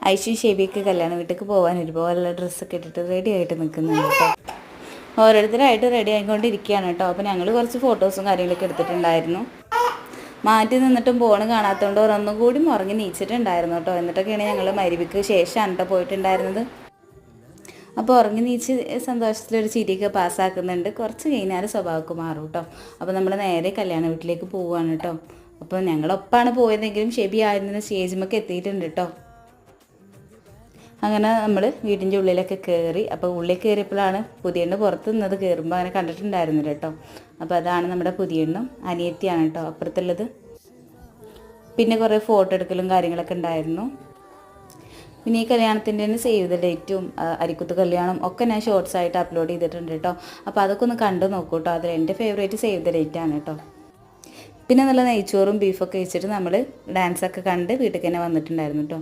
ഐഷും ഷെബിയൊക്കെ കല്യാണ വീട്ടിലേക്ക് പോകാൻ ഒരുപോലുള്ള ഡ്രസ്സൊക്കെ ഇട്ടിട്ട് റെഡി ആയിട്ട് നിൽക്കുന്നുണ്ട് കേട്ടോ. ഓരോരുത്തരായിട്ട് റെഡി ആയിക്കൊണ്ടിരിക്കുകയാണ് കേട്ടോ. അപ്പോൾ ഞങ്ങൾ കുറച്ച് ഫോട്ടോസും കാര്യങ്ങളൊക്കെ എടുത്തിട്ടുണ്ടായിരുന്നു. മാറ്റി നിന്നിട്ടും ഫോണ് കാണാത്തതുകൊണ്ട് ഒന്നും കൂടി ഉറങ്ങി നീച്ചിട്ടുണ്ടായിരുന്നു കേട്ടോ. എന്നിട്ടൊക്കെയാണ് ഞങ്ങൾ മഗ്‌രിബിക്ക് ശേഷമാണ് കേട്ടോ പോയിട്ടുണ്ടായിരുന്നത്. അപ്പോൾ ഉറങ്ങി നീച്ച് സന്തോഷത്തിലൊരു ചിരിയൊക്കെ പാസ്സാക്കുന്നുണ്ട്. കുറച്ച് കഴിഞ്ഞാൽ സ്വഭാവമൊക്കെ മാറും കേട്ടോ. അപ്പോൾ നമ്മൾ നേരെ കല്യാണ വീട്ടിലേക്ക് പോവുകയാണ് കേട്ടോ. അപ്പോൾ ഞങ്ങളൊപ്പാണ് പോയതെങ്കിലും ഷെബി ആയിരുന്നു സ്റ്റേജിമൊക്കെ എത്തിയിട്ടുണ്ട് കേട്ടോ. അങ്ങനെ നമ്മൾ വീടിൻ്റെ ഉള്ളിലൊക്കെ കയറി. അപ്പോൾ ഉള്ളിൽ കയറിയപ്പോഴാണ് പുതിയെണ്ണ് പുറത്ത് നിന്നത്. കയറുമ്പോൾ അങ്ങനെ കണ്ടിട്ടുണ്ടായിരുന്നില്ല കേട്ടോ. അപ്പോൾ അതാണ് നമ്മുടെ പുതിയെണ്ണും അനിയത്തിയാണ് കേട്ടോ അപ്പുറത്തുള്ളത്. പിന്നെ കുറേ ഫോട്ടോ എടുക്കലും കാര്യങ്ങളൊക്കെ ഉണ്ടായിരുന്നു. പിന്നെ ഈ കല്യാണത്തിൻ്റെ തന്നെ സേവ് ദ ഡേറ്റും അരിക്കുത്ത് കല്യാണം ഒക്കെ ഞാൻ ഷോർട്സ് ആയിട്ട് അപ്ലോഡ് ചെയ്തിട്ടുണ്ട് കേട്ടോ. അപ്പോൾ അതൊക്കെ ഒന്ന് കണ്ടു നോക്കൂ കേട്ടോ. അതിൽ എൻ്റെ ഫേവറേറ്റ് സേവ് ദ ഡേറ്റാണ് കേട്ടോ. പിന്നെ നല്ല നെയ്ച്ചോറും ബീഫൊക്കെ വെച്ചിട്ട് നമ്മൾ ഡാൻസൊക്കെ കണ്ട് വീട്ടിൽ തന്നെ വന്നിട്ടുണ്ടായിരുന്നു കേട്ടോ.